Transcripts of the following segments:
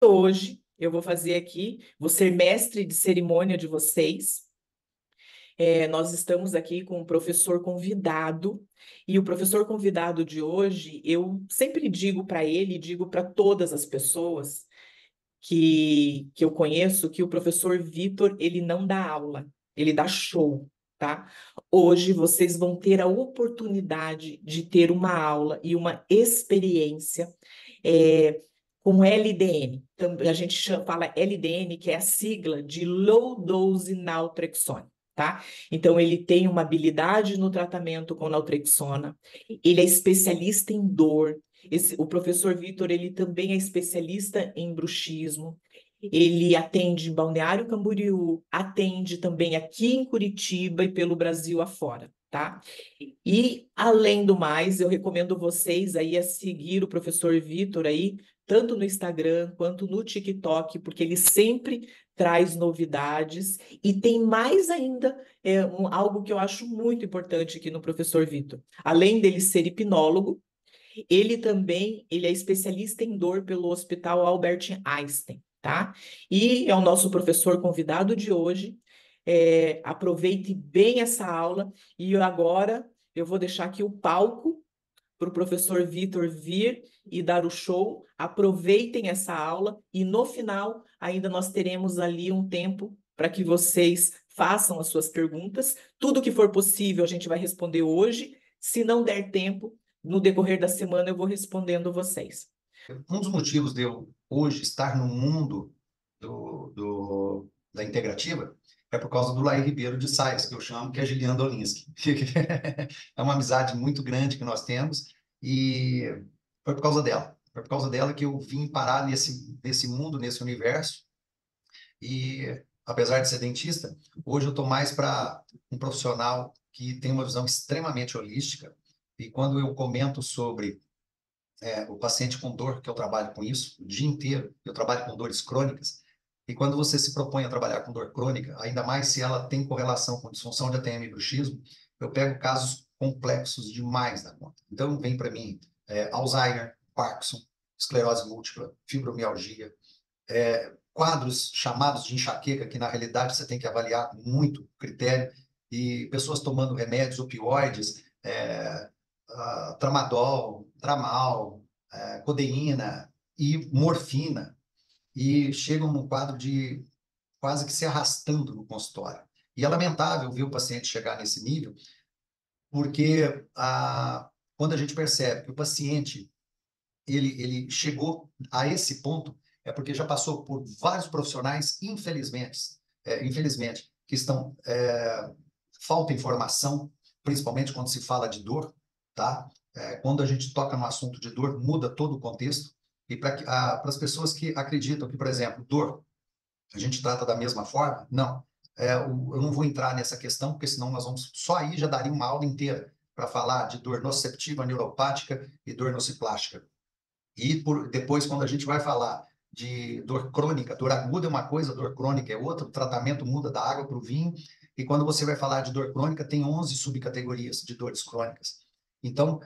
Hoje eu vou fazer aqui, vou ser mestre de cerimônia de vocês. Nós estamos aqui com um professor convidado, e o professor convidado de hoje, eu sempre digo para ele, digo para todas as pessoas que eu conheço, que o professor Vitor, ele não dá aula, ele dá show, tá? Hoje vocês vão ter a oportunidade de ter uma aula e uma experiência com LDN. Então, a gente fala LDN, que é a sigla de Low Dose Naltrexone. Tá? Então, ele tem uma habilidade no tratamento com naltrexona, ele é especialista em dor. O professor Vitor, ele também é especialista em bruxismo, ele atende em Balneário Camboriú, atende também aqui em Curitiba e pelo Brasil afora, tá? E, além do mais, eu recomendo vocês aí a seguir o professor Vitor aí, tanto no Instagram quanto no TikTok, porque ele sempre traz novidades e tem mais ainda algo que eu acho muito importante aqui no professor Vitor. Além dele ser hipnólogo, ele é especialista em dor pelo Hospital Albert Einstein, tá? E é o nosso professor convidado de hoje. Aproveite bem essa aula e agora eu vou deixar aqui o palco para o professor Vitor vir e dar o show. Aproveitem essa aula e no final ainda nós teremos ali um tempo para que vocês façam as suas perguntas. Tudo que for possível a gente vai responder hoje. Se não der tempo, no decorrer da semana eu vou respondendo vocês. Um dos motivos de eu hoje estar no mundo da integrativa é por causa do Laí Ribeiro de Sais, que eu chamo, que é Gilian Dolinski. É uma amizade muito grande que nós temos e foi por causa dela. Foi por causa dela que eu vim parar nesse mundo, nesse universo. E, apesar de ser dentista, hoje eu estou mais para um profissional que tem uma visão extremamente holística. E quando eu comento sobre o paciente com dor, que eu trabalho com isso o dia inteiro, eu trabalho com dores crônicas, e quando você se propõe a trabalhar com dor crônica, ainda mais se ela tem correlação com disfunção de ATM e bruxismo, eu pego casos complexos demais da conta. Então, vem para mim Alzheimer, Parkinson, esclerose múltipla, fibromialgia, quadros chamados de enxaqueca, que na realidade você tem que avaliar com muito critério, e pessoas tomando remédios, opioides, tramadol, tramal, codeína e morfina, e chegam num quadro de quase que se arrastando no consultório. E é lamentável ver o paciente chegar nesse nível, porque quando a gente percebe que o paciente ele chegou a esse ponto, é porque já passou por vários profissionais, infelizmente, que estão... falta informação, principalmente quando se fala de dor, tá? Quando a gente toca no assunto de dor, muda todo o contexto. E para as pessoas que acreditam que, por exemplo, dor, a gente trata da mesma forma, não. Eu não vou entrar nessa questão, porque senão nós vamos... Só aí já daria uma aula inteira para falar de dor nociceptiva, neuropática e dor nociplástica. E depois, quando a gente vai falar de dor crônica, dor aguda é uma coisa, dor crônica é outra, o tratamento muda da água para o vinho, e quando você vai falar de dor crônica, tem 11 subcategorias de dores crônicas. Então,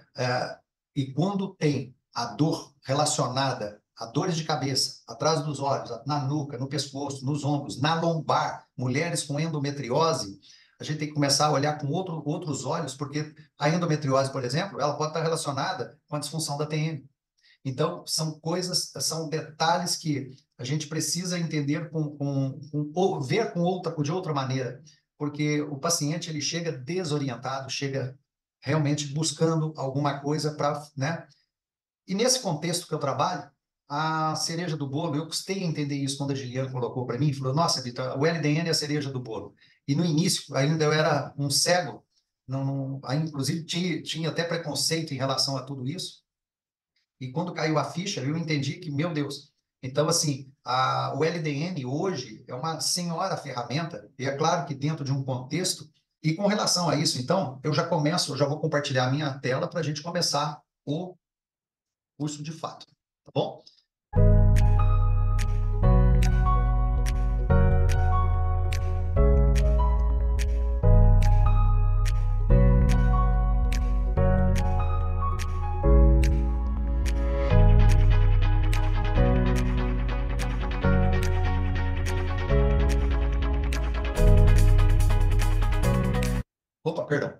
e quando tem a dor relacionada a dores de cabeça, atrás dos olhos, na nuca, no pescoço, nos ombros, na lombar, mulheres com endometriose, a gente tem que começar a olhar com outros olhos, porque a endometriose, por exemplo, ela pode estar relacionada com a disfunção da TM. Então, são coisas, são detalhes que a gente precisa entender ver de outra maneira, porque o paciente ele chega desorientado, chega realmente buscando alguma coisa para, né? E nesse contexto que eu trabalho, a cereja do bolo, eu custei a entender isso quando a Gilian colocou para mim, falou, nossa, Vitor, o LDN é a cereja do bolo. E no início, ainda eu era um cego, inclusive tinha até preconceito em relação a tudo isso. E quando caiu a ficha, eu entendi que, meu Deus, então, assim, o LDN hoje é uma senhora ferramenta, e é claro que dentro de um contexto, e com relação a isso, então, eu já vou compartilhar a minha tela para a gente começar o curso de fato, tá bom? Opa, perdão.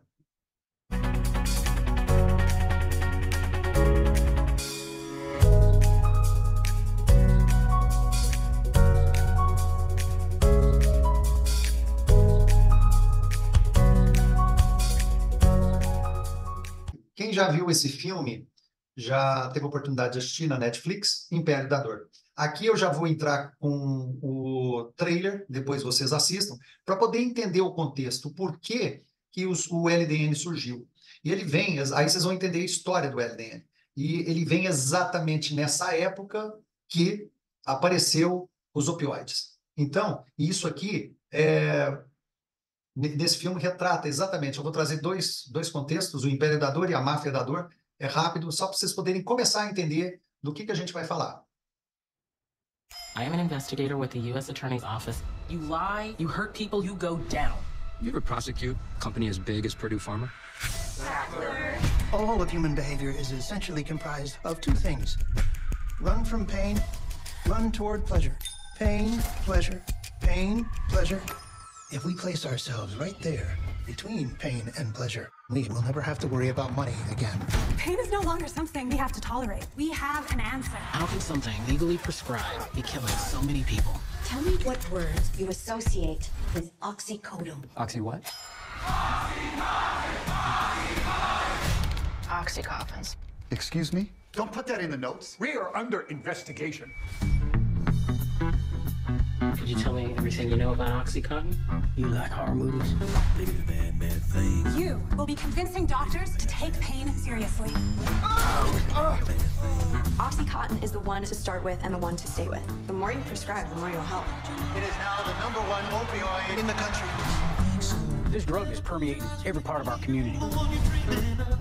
Quem já viu esse filme já teve a oportunidade de assistir na Netflix, Império da Dor. Aqui eu já vou entrar com o trailer, depois vocês assistam, para poder entender o contexto, por que o LDN surgiu. E ele vem, aí vocês vão entender a história do LDN. E ele vem exatamente nessa época que apareceu os opioides. Então, isso aqui, nesse filme, retrata exatamente, eu vou trazer dois contextos, o Império da Dor e a Máfia da Dor, é rápido, só para vocês poderem começar a entender do que a gente vai falar. I am an investigator with the U.S. Attorney's Office. You lie, you hurt people, you go down. You ever prosecute a company as big as Purdue Pharma? All of human behavior is essentially comprised of two things. Run from pain, run toward pleasure. Pain, pleasure, pain, pleasure. If we place ourselves right there, between pain and pleasure, we will never have to worry about money again. Pain is no longer something we have to tolerate. We have an answer. How can something legally prescribed be killing so many people? Tell me what words you associate with oxycodone. Oxy what? Oxycoffins. Excuse me? Don't put that in the notes. We are under investigation. Could you tell me everything you know about OxyContin? You like horror movies? You will be convincing doctors to take pain seriously. Oxycontin is the one to start with and the one to stay with. The more you prescribe, the more you'll help. It is now the #1 opioid in the country. This drug is permeating every part of our community.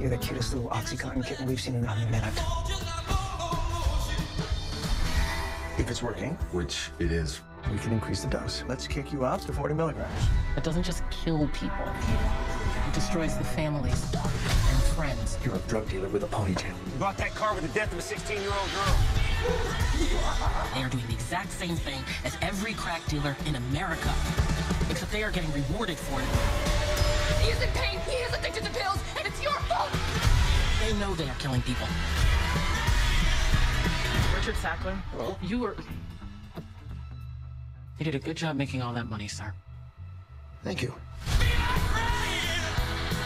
You're the cutest little OxyContin kitten we've seen in a minute. If it's working, which it is, we can increase the dose. Let's kick you up to 40 milligrams. It doesn't just kill people. It destroys the families and friends. You're a drug dealer with a ponytail. You bought that car with the death of a 16-year-old girl. They are doing the exact same thing as every crack dealer in America, except they are getting rewarded for it. He is in pain. He is addicted to pills, and it's your fault. They know they are killing people. Richard Sackler, you did a good job making all that money, sir. Thank you.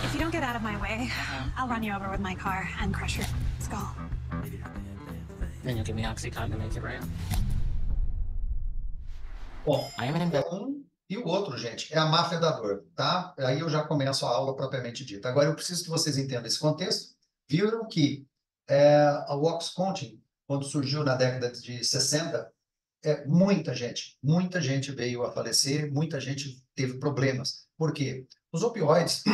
If you don't get out of my way, I'll run you over with my car and crush your skull. Then you'll give me OxyContin to make it right. Bom, I am an investigator. um e o outro, gente, é a Máfia da Dor, tá? Aí eu já começo a aula propriamente dita. Agora eu preciso que vocês entendam esse contexto. Viram que a OxyContin, quando surgiu na década de 60, muita gente veio a falecer, muita gente teve problemas. Por quê? Os opioides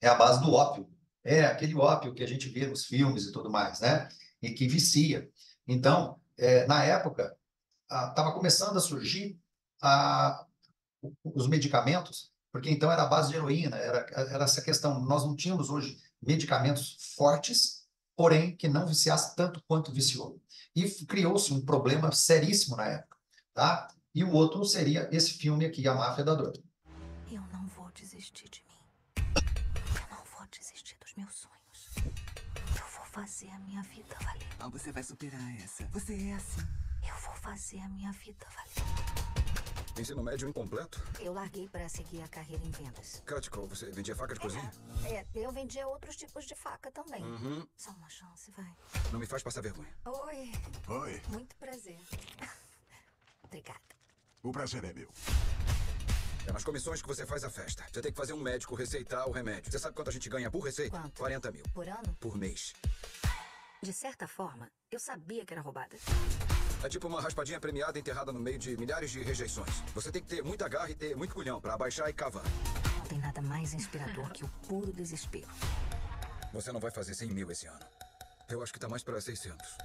é a base do ópio. É aquele ópio que a gente vê nos filmes e tudo mais, né? E que vicia. Então, na época, estava começando a surgir os medicamentos, porque então era a base de heroína, era essa questão. Nós não tínhamos hoje medicamentos fortes, porém que não viciasse tanto quanto viciou. E criou-se um problema seríssimo na época, tá? E o outro seria esse filme aqui, A Máfia da Dor. Eu não vou desistir de mim. Eu não vou desistir dos meus sonhos. Eu vou fazer a minha vida valer. Você vai superar essa. Você é assim. Eu vou fazer a minha vida valer. Ensino médio incompleto? Eu larguei para seguir a carreira em vendas. Cutco, você vendia faca de cozinha? Eu vendia outros tipos de faca também. Só uma chance, vai. Não me faz passar vergonha. Oi. Oi. Muito prazer. Obrigada. O prazer é meu. É nas comissões que você faz a festa. Você tem que fazer um médico receitar o remédio. Você sabe quanto a gente ganha por receita? Quanto? 40 mil. Por ano? Por mês. De certa forma, eu sabia que era roubada. É tipo uma raspadinha premiada enterrada no meio de milhares de rejeições. Você tem que ter muita garra e ter muito culhão pra abaixar e cavar. Não tem nada mais inspirador que o puro desespero. Você não vai fazer 100 mil esse ano. Eu acho que tá mais pra 600.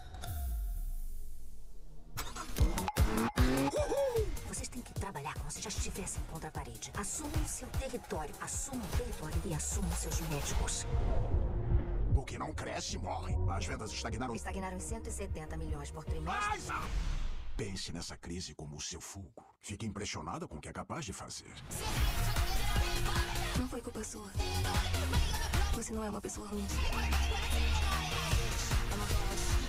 Vocês têm que trabalhar como se já estivessem contra a parede. Assumam o seu território. Assumam o território e assumam seus médicos. O que não cresce, morre. As vendas estagnaram. Estagnaram em 170 milhões por trimestre. Pense nessa crise como o seu fogo. Fique impressionada com o que é capaz de fazer. Não foi culpa sua. Você não é uma pessoa ruim.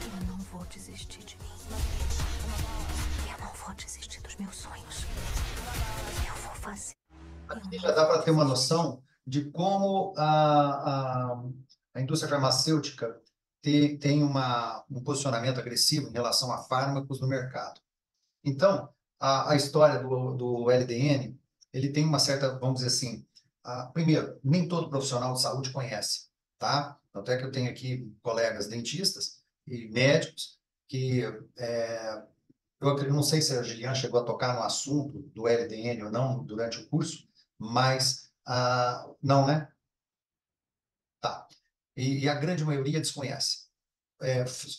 Eu não vou desistir de mim. Eu não vou desistir dos meus sonhos. Eu vou fazer. Aqui já dá para ter uma noção de como a indústria farmacêutica tem um posicionamento agressivo em relação a fármacos no mercado. Então, a história do LDN, ele tem uma certa, vamos dizer assim, primeiro, nem todo profissional de saúde conhece, tá? Até que eu tenho aqui colegas dentistas e médicos que, eu não sei se a Gilian chegou a tocar no assunto do LDN ou não durante o curso, mas, não, né? Tá. E a grande maioria desconhece.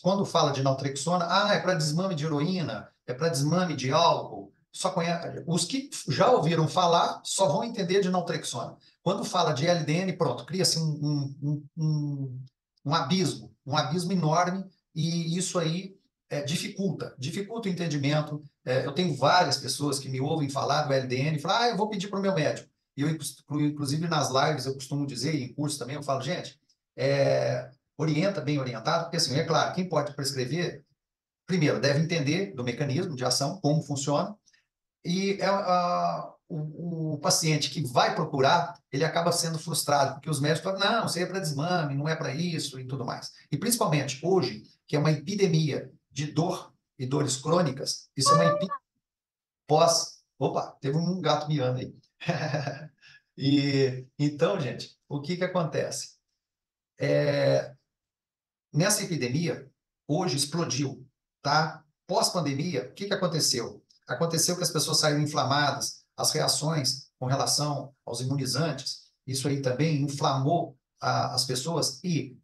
Quando fala de naltrexona, é para desmame de heroína, é para desmame de álcool, só conhece, os que já ouviram falar só vão entender de naltrexona. Quando fala de LDN, pronto, cria-se um abismo enorme, e isso aí dificulta o entendimento. Eu tenho várias pessoas que me ouvem falar do LDN e falam, eu vou pedir para o meu médico. E eu, inclusive, nas lives, eu costumo dizer, e em curso também, eu falo, gente, orienta bem orientado, porque, assim, é claro, quem pode prescrever, primeiro, deve entender do mecanismo de ação, como funciona, e o paciente que vai procurar, ele acaba sendo frustrado, porque os médicos falam, não, isso aí é para desmame, não é para isso, e tudo mais. E, principalmente, hoje, que é uma epidemia de dor e dores crônicas, isso é uma epidemia Opa, teve um gato miando aí. Então, gente, o que acontece? Nessa epidemia, hoje explodiu, tá? Pós-pandemia, o que aconteceu? Aconteceu que as pessoas saíram inflamadas, as reações com relação aos imunizantes, isso aí também inflamou as pessoas e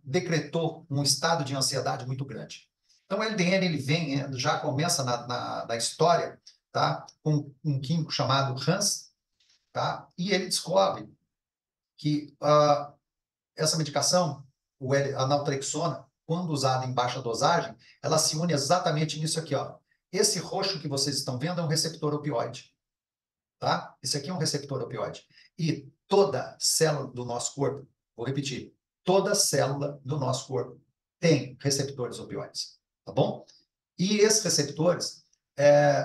decretou um estado de ansiedade muito grande. Então, o LDN, ele vem, já começa na história, tá? Com um químico chamado Hans, tá? E ele descobre que essa medicação, a naltrexona, quando usada em baixa dosagem, ela se une exatamente nisso aqui, ó. Esse roxo que vocês estão vendo é um receptor opioide, tá? Esse aqui é um receptor opioide. E toda célula do nosso corpo, vou repetir, toda célula do nosso corpo tem receptores opioides, tá bom? E esses receptores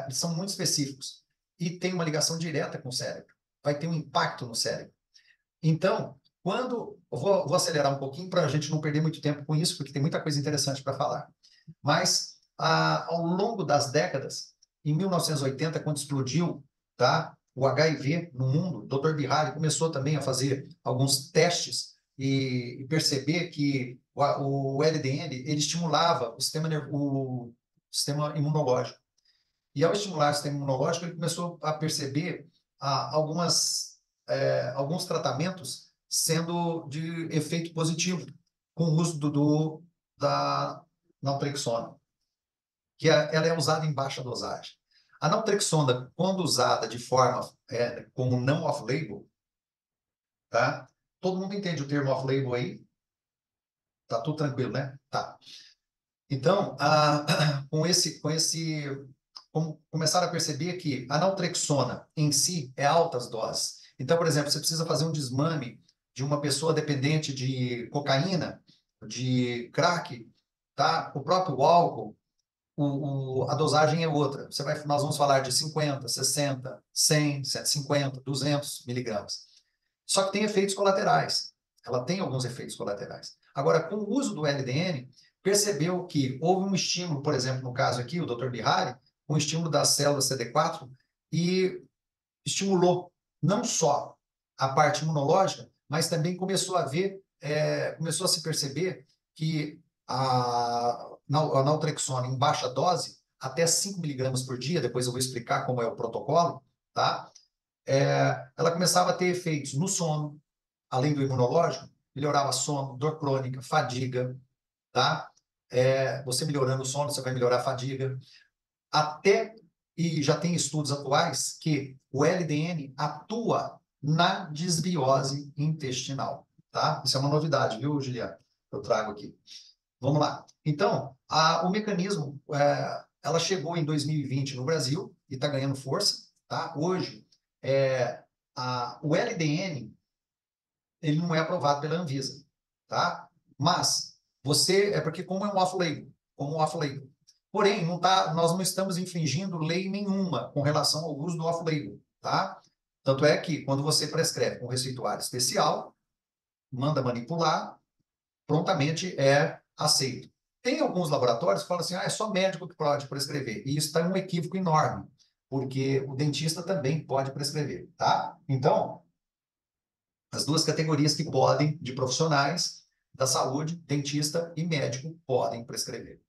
são muito específicos e tem uma ligação direta com o cérebro. Vai ter um impacto no cérebro. Então, eu vou acelerar um pouquinho para a gente não perder muito tempo com isso, porque tem muita coisa interessante para falar. Mas, ao longo das décadas, em 1980, quando explodiu, tá, o HIV no mundo, o Dr. Bihari começou também a fazer alguns testes e perceber que o LDN ele estimulava o sistema imunológico. E ao estimular o sistema imunológico, ele começou a perceber alguns tratamentos sendo de efeito positivo com o uso da naltrexona, que ela é usada em baixa dosagem. A naltrexona, quando usada de forma como não off-label, tá? Todo mundo entende o termo off-label aí? Tá tudo tranquilo, né? Tá. Então, começaram a perceber que a naltrexona em si é altas doses. Então, por exemplo, você precisa fazer um desmame de uma pessoa dependente de cocaína, de crack, tá? O próprio álcool, a dosagem é outra. Nós vamos falar de 50, 60, 100, 150, 200 miligramas. Só que tem efeitos colaterais. Ela tem alguns efeitos colaterais. Agora, com o uso do LDN, percebeu que houve um estímulo, por exemplo, no caso aqui, o Dr. Bihari, um estímulo das células CD4 e estimulou não só a parte imunológica, mas também começou a se perceber que a naltrexona em baixa dose, até 5 miligramas por dia, depois eu vou explicar como é o protocolo, tá? Ela começava a ter efeitos no sono, além do imunológico, melhorava sono, dor crônica, fadiga, tá? Você melhorando o sono, você vai melhorar a fadiga. E já tem estudos atuais que o LDN atua na desbiose intestinal, tá? Isso é uma novidade, viu, Juliana? Eu trago aqui. Vamos lá. Então, o mecanismo, ela chegou em 2020 no Brasil e está ganhando força, tá? Hoje, o LDN, ele não é aprovado pela Anvisa, tá? Mas é porque como é um off-label, porém, nós não estamos infringindo lei nenhuma com relação ao uso do off-label, tá? Tanto é que quando você prescreve um receituário especial, manda manipular, prontamente é aceito. Tem alguns laboratórios que falam assim, é só médico que pode prescrever. E isso está um equívoco enorme, porque o dentista também pode prescrever, tá? Então, as duas categorias que podem, de profissionais da saúde, dentista e médico, podem prescrever.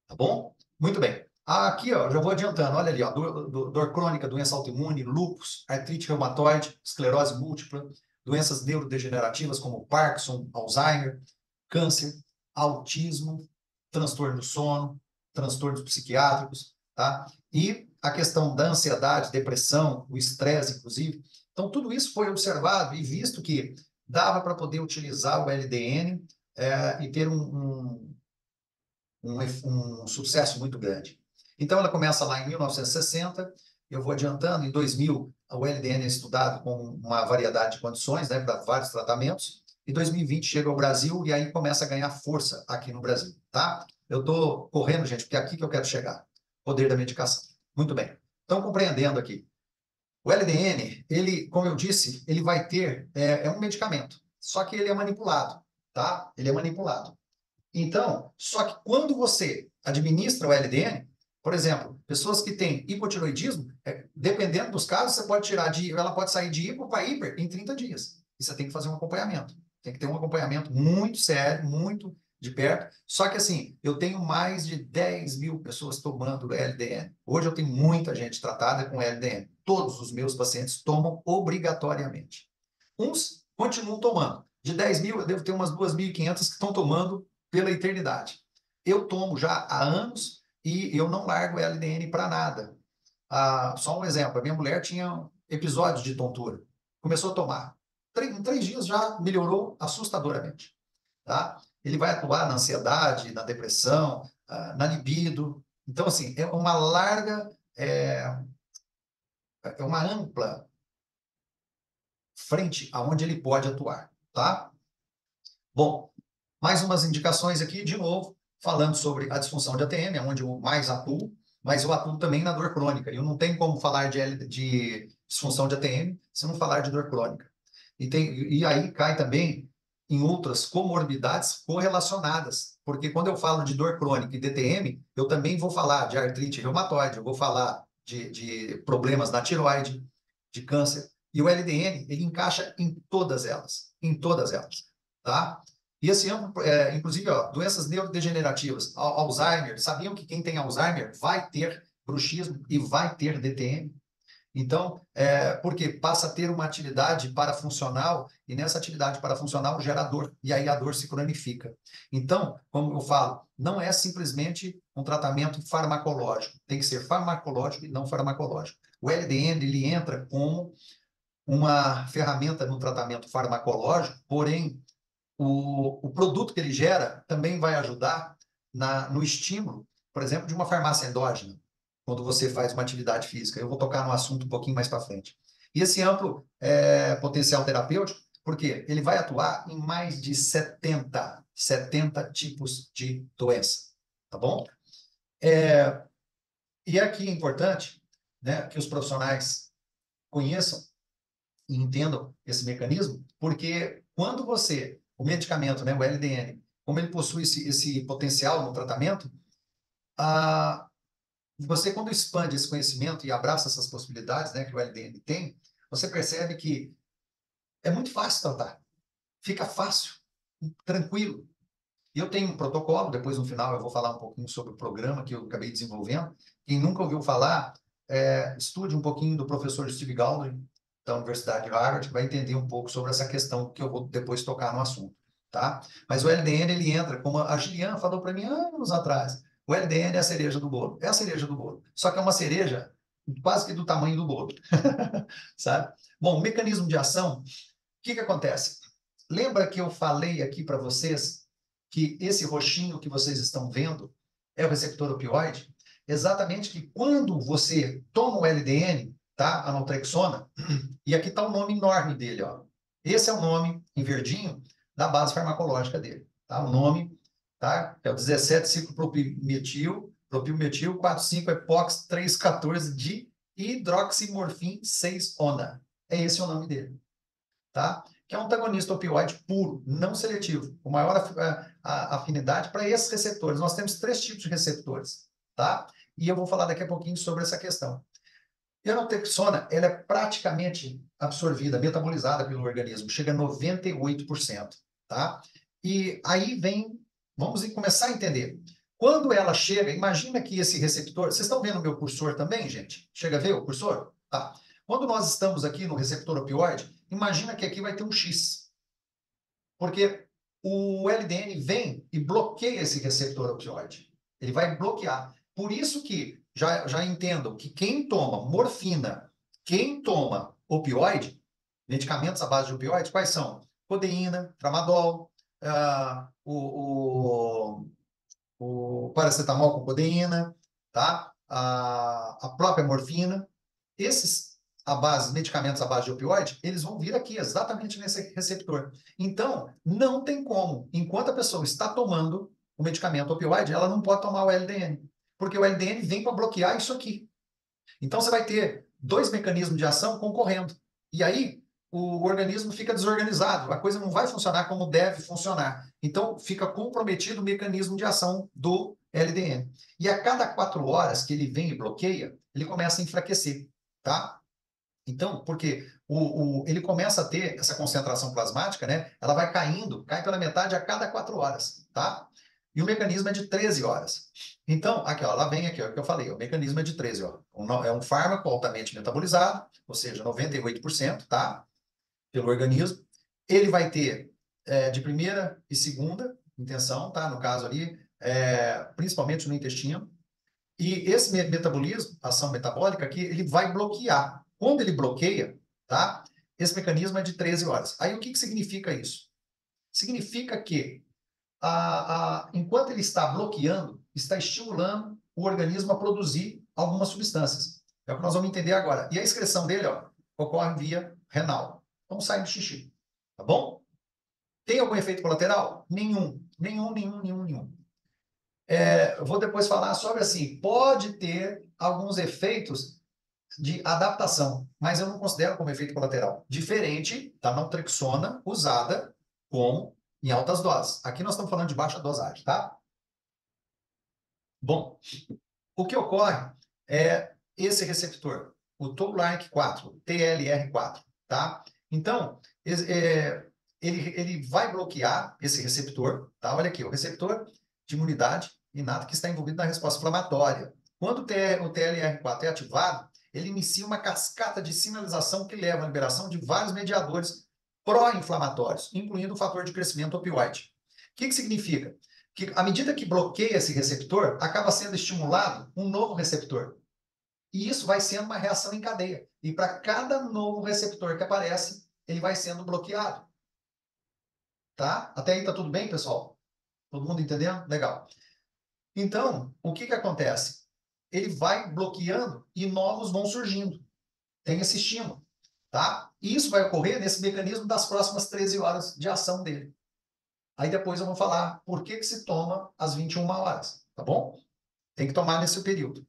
Tá bom? Muito bem. Aqui, ó, já vou adiantando. Olha ali, ó, dor crônica, doença autoimune, lúpus, artrite reumatoide, esclerose múltipla, doenças neurodegenerativas como Parkinson, Alzheimer, câncer, autismo, transtorno do sono, transtornos psiquiátricos, tá? E a questão da ansiedade, depressão, o estresse, inclusive. Então, tudo isso foi observado e visto que dava para poder utilizar o LDN e ter um sucesso muito grande. Então, ela começa lá em 1960, eu vou adiantando, em 2000, o LDN é estudado com uma variedade de condições, né, para vários tratamentos. Em 2020 chega ao Brasil e aí começa a ganhar força aqui no Brasil, tá? Eu estou correndo, gente, porque é aqui que eu quero chegar. Poder da medicação. Muito bem. Estão compreendendo aqui. O LDN, ele, como eu disse, ele vai ter, é um medicamento, só que ele é manipulado, tá? Ele é manipulado. Então, só que quando você administra o LDN, por exemplo, pessoas que têm hipotiroidismo, dependendo dos casos, ela pode sair de hipo para hiper em 30 dias. E você tem que fazer um acompanhamento. Tem que ter um acompanhamento muito sério, muito de perto. Só que assim, eu tenho mais de 10 mil pessoas tomando LDN. Hoje eu tenho muita gente tratada com LDN. Todos os meus pacientes tomam obrigatoriamente. Uns continuam tomando. De 10 mil, eu devo ter umas 2.500 que estão tomando pela eternidade. Eu tomo já há anos e eu não largo o LDN para nada. Só um exemplo, a minha mulher tinha episódios de tontura. Começou a tomar. Em 3 dias já melhorou assustadoramente. Tá? Ele vai atuar na ansiedade, na depressão, na libido. Então, assim, é uma larga, é uma ampla frente aonde ele pode atuar. Tá? Bom, mais umas indicações aqui, de novo, falando sobre a disfunção de ATM, é onde eu mais atuo, mas eu atuo também na dor crônica. Eu não tenho como falar de disfunção de ATM se não falar de dor crônica. E aí cai também em outras comorbidades correlacionadas, porque quando eu falo de dor crônica e DTM, eu também vou falar de artrite reumatoide, eu vou falar de problemas na tiroide, de câncer, e o LDN, ele encaixa em todas elas, tá? E esse inclusive, ó, doenças neurodegenerativas, Alzheimer, sabiam que quem tem Alzheimer vai ter bruxismo e vai ter DTM? Então, porque passa a ter uma atividade parafuncional e nessa atividade parafuncional gera dor, e aí a dor se cronifica. Então, como eu falo, não é simplesmente um tratamento farmacológico, tem que ser farmacológico e não farmacológico. O LDN, ele entra como uma ferramenta no tratamento farmacológico, porém, o produto que ele gera também vai ajudar no estímulo, por exemplo, de uma farmácia endógena, quando você faz uma atividade física. Eu vou tocar no assunto um pouquinho mais para frente. E esse amplo potencial terapêutico, porque ele vai atuar em mais de 70 tipos de doença, tá bom? E aqui é importante, né, que os profissionais conheçam e entendam esse mecanismo, porque quando o medicamento, né, o LDN, como ele possui esse potencial no tratamento, você, quando expande esse conhecimento e abraça essas possibilidades, né, que o LDN tem, você percebe que é muito fácil tratar. Fica fácil, tranquilo. E eu tenho um protocolo, depois no final eu vou falar um pouquinho sobre o programa que eu acabei desenvolvendo. Quem nunca ouviu falar, estude um pouquinho do professor Steve Galdry, da Universidade de Harvard, que vai entender um pouco sobre essa questão que eu vou depois tocar no assunto, tá? Mas o LDN, ele entra, como a Gilian falou para mim anos atrás, o LDN é a cereja do bolo. É a cereja do bolo. Só que é uma cereja quase que do tamanho do bolo. Sabe? Bom, mecanismo de ação, o que acontece? Lembra que eu falei aqui para vocês que esse roxinho que vocês estão vendo é o receptor opioide? Exatamente, que quando você toma o LDN, tá? A naltrexona. E aqui está o nome enorme dele, ó. Esse é o nome, em verdinho, da base farmacológica dele, tá? O nome, tá? É o 17-ciclopropilmetil, propilmetil 4,5-epox 3,14 de hidroximorfin 6-ona. É esse o nome dele, tá? Que é um antagonista opioide puro, não seletivo, com maior afinidade para esses receptores. Nós temos 3 tipos de receptores, tá? E eu vou falar daqui a pouquinho sobre essa questão. E a naltrexona, ela é praticamente absorvida, metabolizada pelo organismo, chega a 98%, tá? E aí vem, vamos começar a entender. Quando ela chega, imagina que esse receptor, vocês estão vendo o meu cursor também, gente? Chega a ver o cursor? Tá. Quando nós estamos aqui no receptor opioide, imagina que aqui vai ter um X. Porque o LDN vem e bloqueia esse receptor opioide. Ele vai bloquear. Por isso que, já entendam que quem toma morfina, quem toma opioide, medicamentos à base de opioide, quais são? Codeína, tramadol, o paracetamol com codeína, tá? A própria morfina. Esses medicamentos à base de opioide, eles vão vir aqui, exatamente nesse receptor. Então, não tem como, enquanto a pessoa está tomando o medicamento opioide, ela não pode tomar o LDN, porque o LDN vem para bloquear isso aqui. Então, você vai ter 2 mecanismos de ação concorrendo. E aí, o organismo fica desorganizado, a coisa não vai funcionar como deve funcionar. Então, fica comprometido o mecanismo de ação do LDN. E a cada 4 horas que ele vem e bloqueia, ele começa a enfraquecer, tá? Então, porque ele começa a ter essa concentração plasmática, né? Ela vai caindo, cai pela metade a cada 4 horas, tá? E o mecanismo é de 13 horas. Então, aqui, ó, lá vem aqui, ó, o que eu falei, o mecanismo é de 13, ó. É um fármaco altamente metabolizado, ou seja, 98%, tá? Pelo organismo. Ele vai ter de primeira e segunda intenção, tá? No caso ali, principalmente no intestino. E esse metabolismo, ação metabólica aqui, ele vai bloquear. Quando ele bloqueia, tá? Esse mecanismo é de 13 horas. Aí o que significa isso? Significa que enquanto ele está bloqueando, está estimulando o organismo a produzir algumas substâncias. É o que nós vamos entender agora. E a excreção dele, ó, ocorre via renal. Então sai do xixi. Tá bom? Tem algum efeito colateral? Nenhum. Eu vou depois falar sobre assim, pode ter alguns efeitos de adaptação, mas eu não considero como efeito colateral. Diferente da naltrexona usada como em altas doses. Aqui nós estamos falando de baixa dosagem, tá? Bom, o que ocorre é esse receptor, o Toll-like 4, TLR4, tá? Então, ele vai bloquear esse receptor, tá? Olha aqui, o receptor de imunidade inata que está envolvido na resposta inflamatória. Quando o TLR4 é ativado, ele inicia uma cascata de sinalização que leva à liberação de vários mediadores pró-inflamatórios, incluindo o fator de crescimento opioide. O que significa? Que à medida que bloqueia esse receptor, acaba sendo estimulado um novo receptor. E isso vai sendo uma reação em cadeia. E para cada novo receptor que aparece, ele vai sendo bloqueado. Tá? Até aí tá tudo bem, pessoal? Todo mundo entendendo? Legal. Então, o que acontece? Ele vai bloqueando e novos vão surgindo. Tem esse estímulo. Tá? E isso vai ocorrer nesse mecanismo das próximas 13 horas de ação dele. Aí depois eu vou falar por que se toma às 21 horas. Tá bom? Tem que tomar nesse período.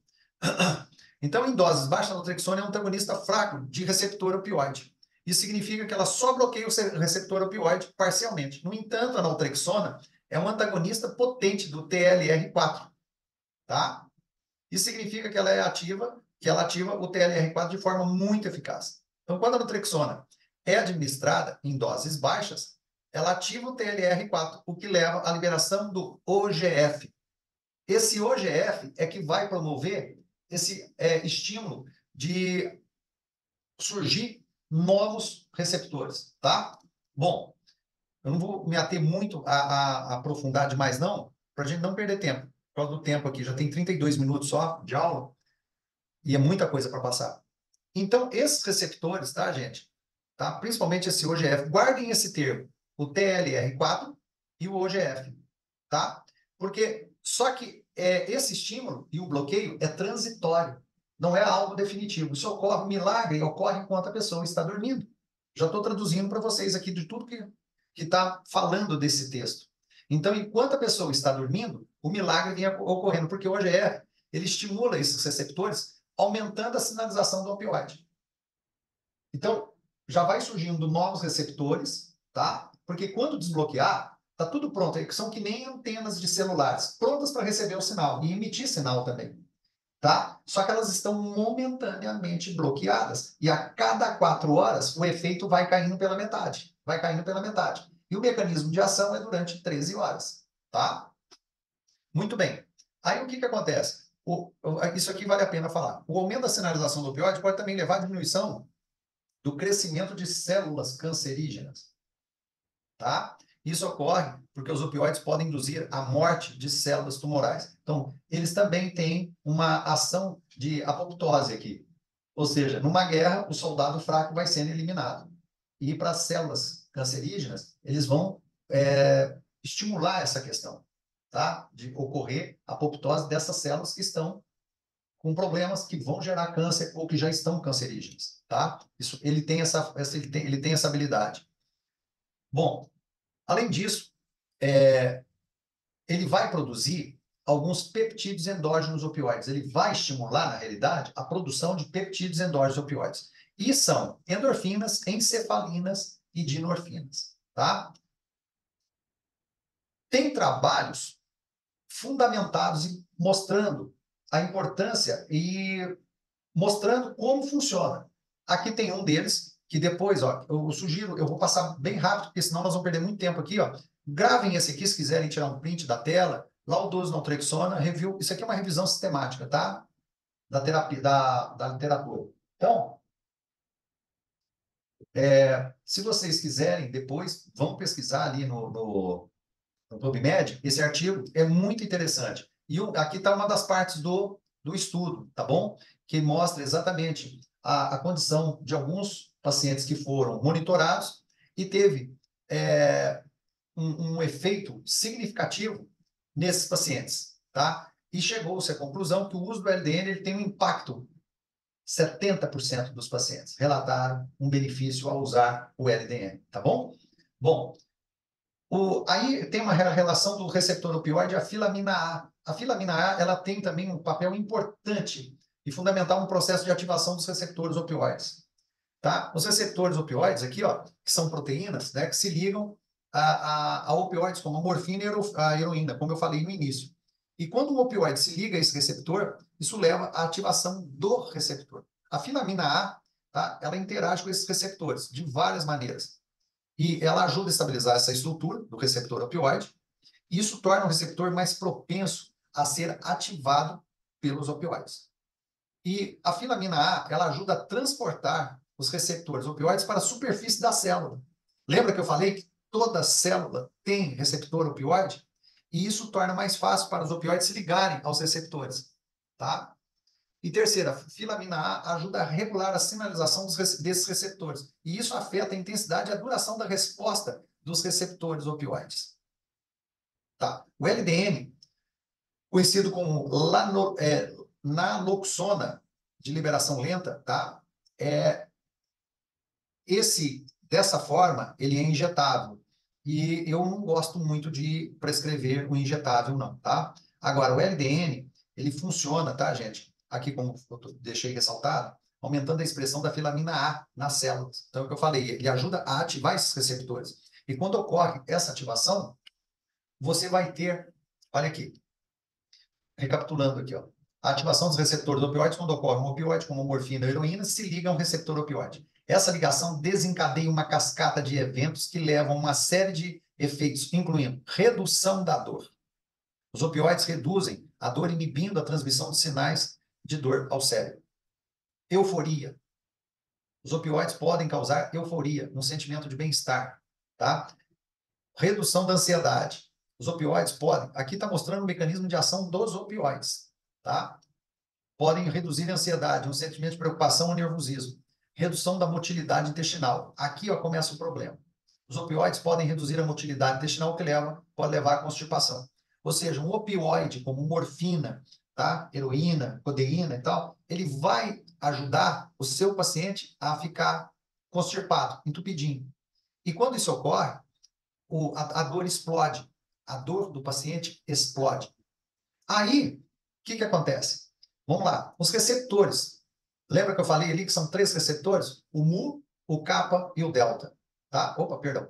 Então, em doses baixas, a naltrexona é um antagonista fraco de receptor opioide. Isso significa que ela só bloqueia o receptor opioide parcialmente. No entanto, a naltrexona é um antagonista potente do TLR4. Tá? Isso significa que ela ativa o TLR4 de forma muito eficaz. Então, quando a naltrexona é administrada em doses baixas, ela ativa o TLR4, o que leva à liberação do OGF. Esse OGF é que vai promover esse estímulo de surgir novos receptores, tá? Bom, eu não vou me ater muito a aprofundar demais, não, para a gente não perder tempo. Por causa do tempo aqui, já tem 32 minutos só de aula e é muita coisa para passar. Então, esses receptores, tá, gente? Tá? Principalmente esse OGF, guardem esse termo, o TLR4 e o OGF, tá? Porque, só que esse estímulo e o bloqueio é transitório. não é algo definitivo. Isso ocorre, o milagre ocorre enquanto a pessoa está dormindo. Já estou traduzindo para vocês aqui de tudo que está falando desse texto. Então, enquanto a pessoa está dormindo, o milagre vem ocorrendo, porque o OGR, ele estimula esses receptores, aumentando a sinalização do opioide. Então, já vai surgindo novos receptores, tá? Porque quando desbloquear, tá tudo pronto, que são que nem antenas de celulares, prontas para receber o sinal e emitir sinal também, tá? Só que elas estão momentaneamente bloqueadas e a cada 4 horas o efeito vai caindo pela metade, E o mecanismo de ação é durante 13 horas, tá? Muito bem. Aí o que acontece? Isso aqui vale a pena falar. O aumento da sinalização do opioide pode também levar à diminuição do crescimento de células cancerígenas, tá? Isso ocorre porque os opioides podem induzir a morte de células tumorais. Então, eles também têm uma ação de apoptose aqui. Ou seja, numa guerra, o soldado fraco vai sendo eliminado. E para as células cancerígenas, eles vão estimular essa questão, tá? De ocorrer a apoptose dessas células que estão com problemas que vão gerar câncer ou que já estão cancerígenas, tá? Isso, ele tem essa habilidade. Bom, além disso, ele vai produzir alguns peptídeos endógenos opioides. Ele vai estimular, na realidade, a produção de peptídeos endógenos opioides. E são endorfinas, encefalinas e dinorfinas, tá? Tem trabalhos fundamentados e mostrando a importância e mostrando como funciona. Aqui tem um deles, que depois, ó, eu sugiro, eu vou passar bem rápido, porque senão nós vamos perder muito tempo aqui, ó. Gravem esse aqui, se quiserem tirar um print da tela, lá o 12 naltrexona, review, isso aqui é uma revisão sistemática, tá? Da terapia, da literatura. Então, se vocês quiserem, depois, vão pesquisar ali no PubMed, esse artigo é muito interessante. E aqui está uma das partes do estudo, tá bom? Que mostra exatamente a condição de alguns pacientes que foram monitorados e teve um efeito significativo nesses pacientes, tá? E chegou-se à conclusão que o uso do LDN ele tem um impacto. 70% dos pacientes relataram um benefício ao usar o LDN, tá bom? Bom, aí tem uma relação do receptor opioide e a filamina A. A filamina A ela tem também um papel importante e fundamental no processo de ativação dos receptores opioides. Tá? Os receptores opioides aqui, ó, que são proteínas, né, que se ligam a opioides como a morfina e a heroína, como eu falei no início. E quando um opioide se liga a esse receptor, isso leva à ativação do receptor. A filamina A, tá, ela interage com esses receptores de várias maneiras. E ela ajuda a estabilizar essa estrutura do receptor opioide. E isso torna o receptor mais propenso a ser ativado pelos opioides. E a filamina A, ela ajuda a transportar os receptores opioides para a superfície da célula. Lembra que eu falei que toda célula tem receptor opioide? E isso torna mais fácil para os opioides se ligarem aos receptores, tá? E terceira, a filamina A ajuda a regular a sinalização desses receptores. E isso afeta a intensidade e a duração da resposta dos receptores opioides. Tá? O LDN, conhecido como naloxona de liberação lenta, tá? Dessa forma, ele é injetável. E eu não gosto muito de prescrever o injetável, não, tá? Agora, o LDN, ele funciona, tá, gente? Aqui, como eu deixei ressaltado, aumentando a expressão da filamina A nas células. Então, é o que eu falei, ele ajuda a ativar esses receptores. E quando ocorre essa ativação, você vai ter, olha aqui, recapitulando aqui, ó, a ativação dos receptores opioides, quando ocorre um opioide como morfina ou heroína, se liga a um receptor opioide. Essa ligação desencadeia uma cascata de eventos que levam a uma série de efeitos, incluindo redução da dor. Os opioides reduzem a dor, inibindo a transmissão de sinais de dor ao cérebro. Euforia. Os opioides podem causar euforia, um sentimento de bem-estar, tá? Redução da ansiedade. Os opioides podem, aqui está mostrando o mecanismo de ação dos opioides, tá? Podem reduzir a ansiedade, um sentimento de preocupação ou nervosismo. Redução da motilidade intestinal. Aqui, ó, começa o problema. Os opioides podem reduzir a motilidade intestinal, que pode levar à constipação. Ou seja, um opioide como morfina tá? Heroína, codeína e tal, ele vai ajudar o seu paciente a ficar constipado, entupidinho. E quando isso ocorre, a dor explode. A dor do paciente explode. Aí, o que acontece? Vamos lá. Os receptores. Lembra que eu falei ali que são 3 receptores? O mu, o kappa e o delta. Tá? Opa, perdão.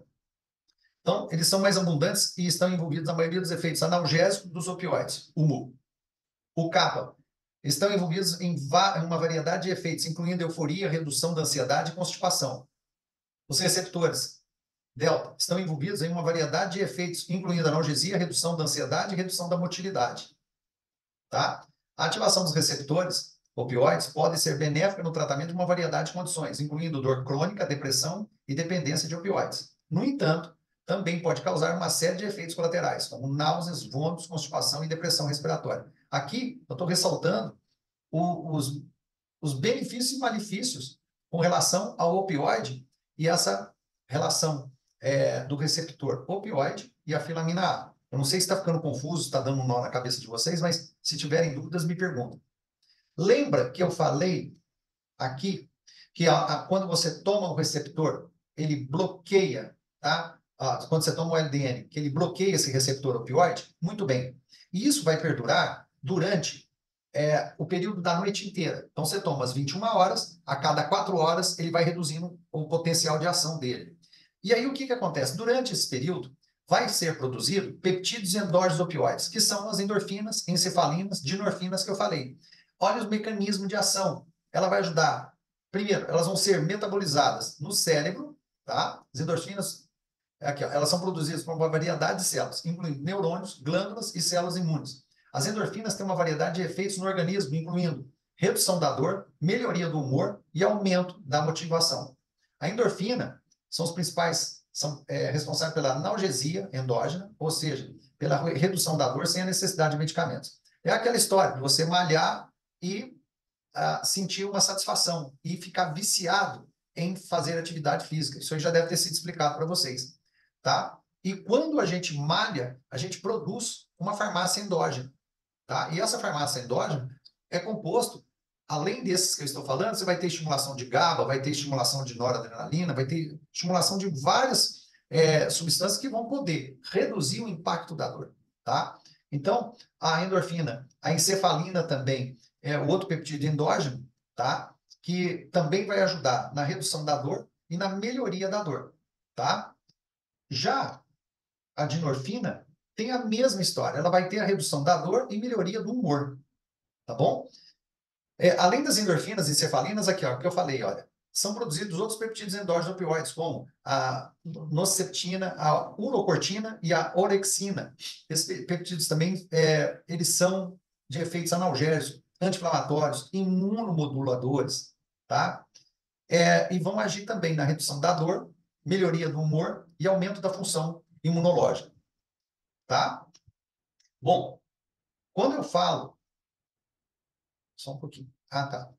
Então, eles são mais abundantes e estão envolvidos na maioria dos efeitos analgésicos dos opioides. O mu. O kappa. Estão envolvidos em uma variedade de efeitos, incluindo euforia, redução da ansiedade e constipação. Os receptores delta estão envolvidos em uma variedade de efeitos, incluindo analgesia, redução da ansiedade e redução da motilidade. Tá? A ativação dos receptores opioides pode ser benéfica no tratamento de uma variedade de condições, incluindo dor crônica, depressão e dependência de opioides. No entanto, também pode causar uma série de efeitos colaterais, como náuseas, vômitos, constipação e depressão respiratória. Aqui, eu estou ressaltando os benefícios e malefícios com relação ao opioide e essa relação do receptor opioide e a filamina A. Eu não sei se está ficando confuso, está dando um nó na cabeça de vocês, mas se tiverem dúvidas, me perguntem. Lembra que eu falei aqui que quando você toma o receptor, ele bloqueia, tá? Quando você toma o LDN, que ele bloqueia esse receptor opioide? Muito bem. E isso vai perdurar durante o período da noite inteira. Então, você toma às 21 horas, a cada 4 horas, ele vai reduzindo o potencial de ação dele. E aí, o que acontece? Durante esse período, vai ser produzido peptídeos endógenos opioides, que são as endorfinas, encefalinas, dinorfinas que eu falei. Olha os mecanismos de ação. Ela vai ajudar. Primeiro, elas vão ser metabolizadas no cérebro, tá? As endorfinas, aqui, ó, elas são produzidas por uma variedade de células, incluindo neurônios, glândulas e células imunes. As endorfinas têm uma variedade de efeitos no organismo, incluindo redução da dor, melhoria do humor e aumento da motivação. A endorfina são os principais, são responsáveis pela analgesia endógena, ou seja, pela redução da dor sem a necessidade de medicamentos. É aquela história de você malhar e sentir uma satisfação e ficar viciado em fazer atividade física. Isso aí já deve ter sido explicado para vocês, tá? E quando a gente malha, a gente produz uma farmácia endógena, tá? E essa farmácia endógena é composto, além desses que eu estou falando, você vai ter estimulação de GABA, vai ter estimulação de noradrenalina, vai ter estimulação de várias substâncias que vão poder reduzir o impacto da dor, tá? Então, a endorfina, a encefalina também é outro peptídeo endógeno, tá? Que também vai ajudar na redução da dor e na melhoria da dor, tá? Já a dinorfina tem a mesma história. Ela vai ter a redução da dor e melhoria do humor, tá bom? Além das endorfinas e encefalinas, aqui, ó, que eu falei, olha, são produzidos outros peptídeos endógenos opioides, como a nociceptina, a urocortina e a orexina. Esses peptídeos também, eles são de efeitos analgésicos, anti-inflamatórios, imunomoduladores, tá? E vão agir também na redução da dor, melhoria do humor e aumento da função imunológica, tá? Bom, quando eu falo... Só um pouquinho. Tá.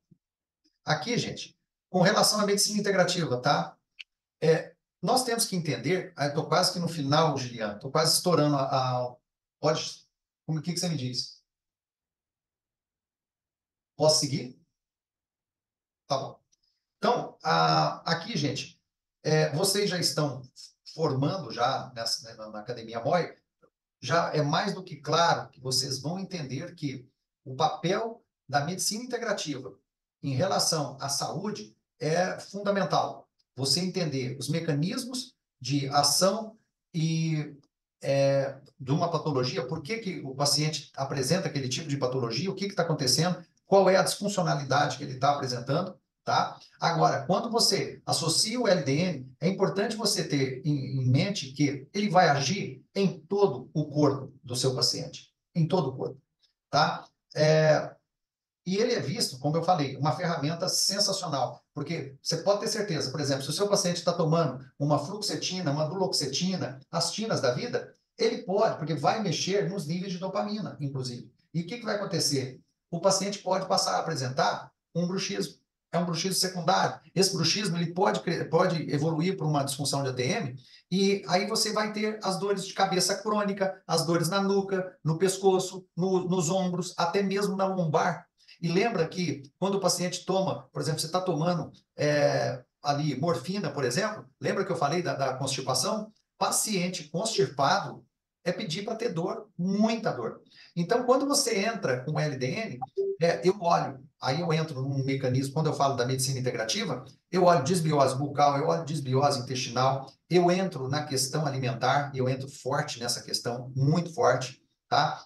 Aqui, gente, com relação à medicina integrativa, tá? Nós temos que entender... Estou quase que no final, Giliano. Estou quase estourando Pode... O que você me diz? Posso seguir? Tá bom. Então, aqui, gente, vocês já estão formando já na Academia MOI, já é mais do que claro que vocês vão entender que o papel da medicina integrativa em relação à saúde é fundamental. Você entender os mecanismos de ação e de uma patologia, por que o paciente apresenta aquele tipo de patologia, o que está acontecendo, qual é a disfuncionalidade que ele está apresentando, tá? Agora, quando você associa o LDN, é importante você ter em mente que ele vai agir em todo o corpo do seu paciente, em todo o corpo, tá? E ele é visto, como eu falei, uma ferramenta sensacional, porque você pode ter certeza, por exemplo, se o seu paciente está tomando uma fluoxetina, uma duloxetina, as tinas da vida, ele pode, porque vai mexer nos níveis de dopamina, inclusive. E o que vai acontecer? O paciente pode passar a apresentar um bruxismo, é um bruxismo secundário. Esse bruxismo ele pode evoluir para uma disfunção de ATM, e aí você vai ter as dores de cabeça crônica, as dores na nuca, no pescoço, nos ombros, até mesmo na lombar. E lembra que quando o paciente toma, por exemplo, você está tomando ali morfina, por exemplo, lembra que eu falei da constipação? Paciente constipado é pedir para ter dor, muita dor. Então, quando você entra com LDN, eu olho, aí eu entro num mecanismo, quando eu falo da medicina integrativa, eu olho desbiose bucal, eu olho desbiose intestinal, eu entro na questão alimentar, eu entro forte nessa questão, muito forte, tá?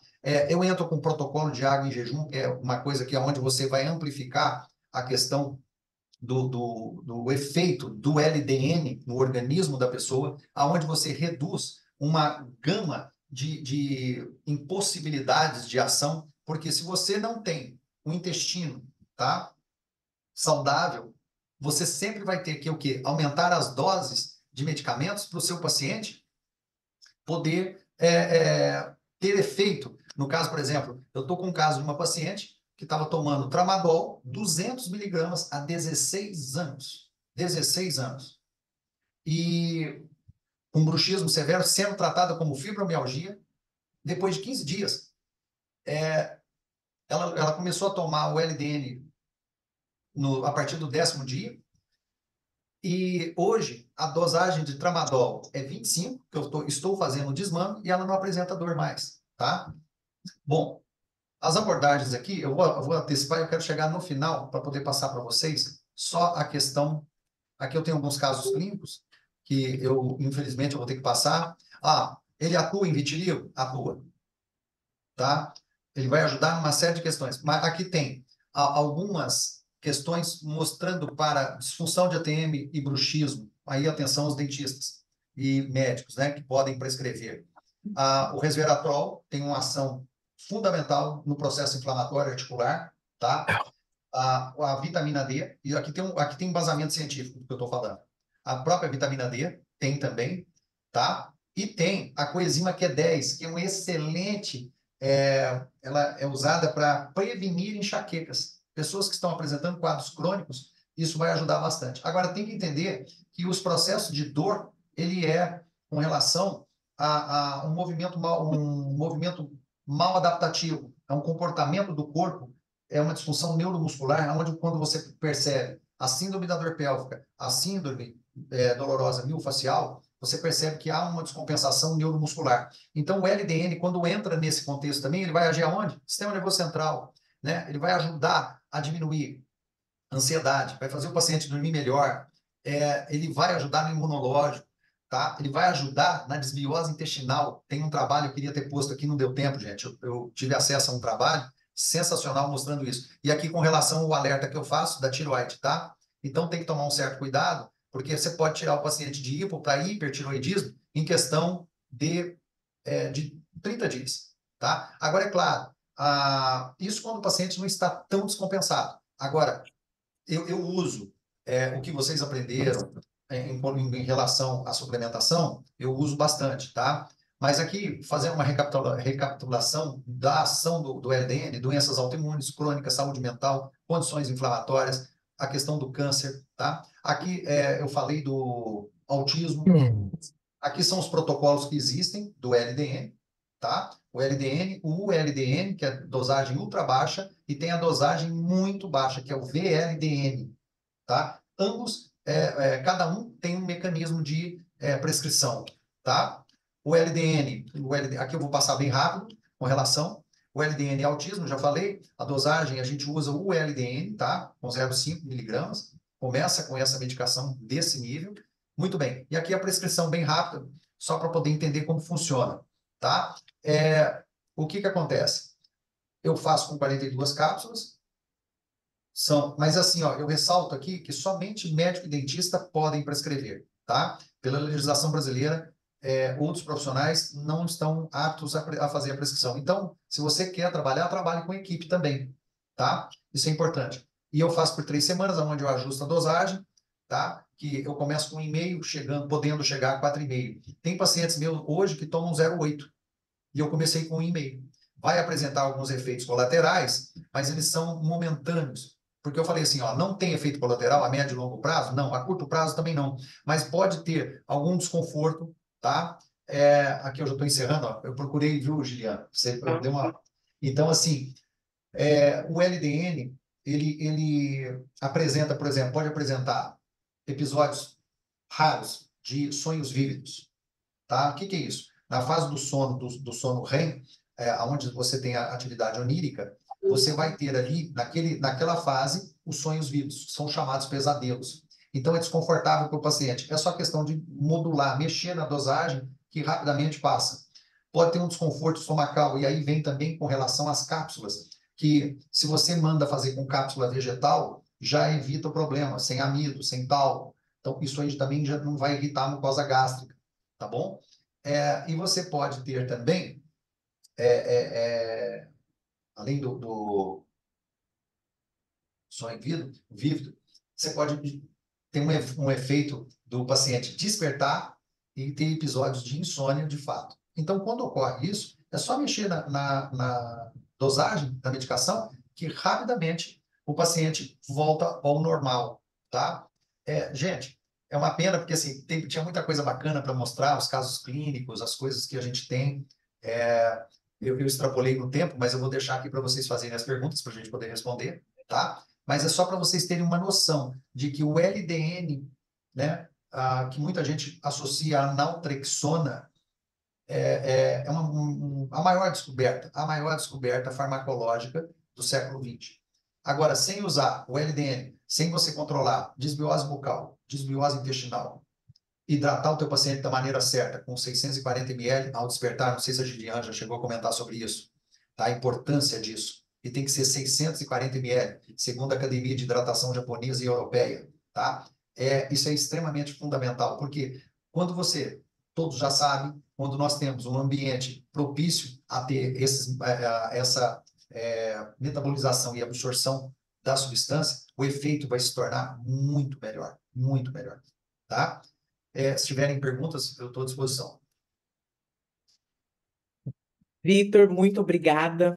Eu entro com protocolo de água em jejum, que é uma coisa que é onde você vai amplificar a questão do efeito do LDN no organismo da pessoa, aonde você reduz uma gama de impossibilidades de ação, porque se você não tem um intestino, tá, saudável, você sempre vai ter que o quê? Aumentar as doses de medicamentos para o seu paciente poder ter efeito. No caso, por exemplo, eu estou com um caso de uma paciente que estava tomando tramadol, 200 miligramas há 16 anos. 16 anos. E com bruxismo severo, sendo tratada como fibromialgia. Depois de 15 dias, ela começou a tomar o LDN a partir do 10º dia. E hoje, a dosagem de tramadol é 25, que eu estou fazendo o desmame, e ela não apresenta dor mais, tá? Bom, as abordagens aqui, eu vou antecipar, eu quero chegar no final para poder passar para vocês só a questão. Aqui eu tenho alguns casos clínicos que infelizmente, eu vou ter que passar. Ele atua em vitiligo? Atua. Tá? Ele vai ajudar em uma série de questões. Mas aqui tem algumas questões mostrando para disfunção de ATM e bruxismo. Aí, atenção aos dentistas e médicos, né, que podem prescrever. O resveratrol tem uma ação fundamental no processo inflamatório articular, tá? A vitamina D, e aqui tem um embasamento científico do que eu estou falando. A própria vitamina D tem também, tá? E tem a coenzima Q10, que é um excelente, ela é usada para prevenir enxaquecas. Pessoas que estão apresentando quadros crônicos, isso vai ajudar bastante. Agora, tem que entender que os processos de dor, ele é com relação a um movimento mal adaptativo, é um comportamento do corpo, é uma disfunção neuromuscular, onde quando você percebe a síndrome da dor pélvica, a síndrome dolorosa miofascial, você percebe que há uma descompensação neuromuscular. Então, o LDN, quando entra nesse contexto também, ele vai agir aonde? Sistema nervoso central, né? Ele vai ajudar a diminuir a ansiedade, vai fazer o paciente dormir melhor, ele vai ajudar no imunológico, tá? Ele vai ajudar na desbiose intestinal. Tem um trabalho, eu queria ter posto aqui, não deu tempo, gente. Eu tive acesso a um trabalho sensacional mostrando isso. E aqui com relação ao alerta que eu faço da tiroide, tá? Então tem que tomar um certo cuidado, porque você pode tirar o paciente de hipo para hipertiroidismo em questão de 30 dias, tá? Agora, é claro, isso quando o paciente não está tão descompensado. Agora, eu uso o que vocês aprenderam em relação à suplementação, eu uso bastante, tá? Mas aqui, fazendo uma recapitulação da ação do LDN, doenças autoimunes, crônicas, saúde mental, condições inflamatórias, a questão do câncer, tá? Aqui eu falei do autismo. Aqui são os protocolos que existem do LDN, tá? O LDN, que é dosagem ultra baixa, e tem a dosagem muito baixa, que é o VLDN, tá? Ambos, cada um tem um mecanismo de prescrição, tá? O LDN, aqui eu vou passar bem rápido com relação. O LDN é autismo, já falei. A dosagem, a gente usa o LDN, tá? Com 0,5 miligramas. Começa com essa medicação desse nível. Muito bem. E aqui a prescrição bem rápida, só para poder entender como funciona, tá? O que acontece? Eu faço com 42 cápsulas. Mas assim, ó, eu ressalto aqui que somente médico e dentista podem prescrever, tá? Pela legislação brasileira, outros profissionais não estão aptos a fazer a prescrição. Então, se você quer trabalhar, trabalhe com equipe também, tá? Isso é importante. E eu faço por 3 semanas, onde eu ajusto a dosagem, tá? Que eu começo com 1,5, podendo chegar a 4,5. Tem pacientes meus hoje que tomam 0,8. E eu comecei com 1,5. Vai apresentar alguns efeitos colaterais, mas eles são momentâneos, Porque eu falei assim, ó, não tem efeito colateral a médio e longo prazo? Não, a curto prazo também não. Mas pode ter algum desconforto, tá? Aqui eu já estou encerrando, ó. Eu procurei, viu, Giliano? Você deu uma... Então, assim, o LDN, ele apresenta, por exemplo, pode apresentar episódios raros de sonhos vívidos, tá? O que é isso? Na fase do sono, do sono REM, onde você tem a atividade onírica, você vai ter ali, naquela fase, os sonhos vívidos, são chamados pesadelos. Então, é desconfortável para o paciente. É só questão de modular, mexer na dosagem, que rapidamente passa. Pode ter um desconforto estomacal, e aí vem também com relação às cápsulas, que se você manda fazer com cápsula vegetal, já evita o problema, sem amido, sem tal. Então, isso aí também já não vai irritar a mucosa gástrica, tá bom? E você pode ter também, além do sonho vívido, você pode ter um efeito do paciente despertar e ter episódios de insônia de fato. Então, quando ocorre isso, é só mexer na dosagem da medicação que rapidamente o paciente volta ao normal, tá? Gente, é uma pena porque assim, tinha muita coisa bacana para mostrar, os casos clínicos, as coisas que a gente tem. Eu extrapolei no tempo, mas eu vou deixar aqui para vocês fazerem as perguntas para a gente poder responder, tá? Mas é só para vocês terem uma noção de que o LDN, né, que muita gente associa a naltrexona, a maior descoberta farmacológica do século XX. Agora, sem usar o LDN, sem você controlar desbiose bucal, desbiose intestinal, hidratar o teu paciente da maneira certa, com 640 ml ao despertar, não sei se a Gilian já chegou a comentar sobre isso, tá? A importância disso. E tem que ser 640 ml, segundo a Academia de Hidratação Japonesa e Europeia, tá? Isso é extremamente fundamental, porque quando você, todos já sabem, quando nós temos um ambiente propício a ter essa metabolização e absorção da substância, o efeito vai se tornar muito melhor, tá? Se tiverem perguntas, eu estou à disposição. Vitor, muito obrigada.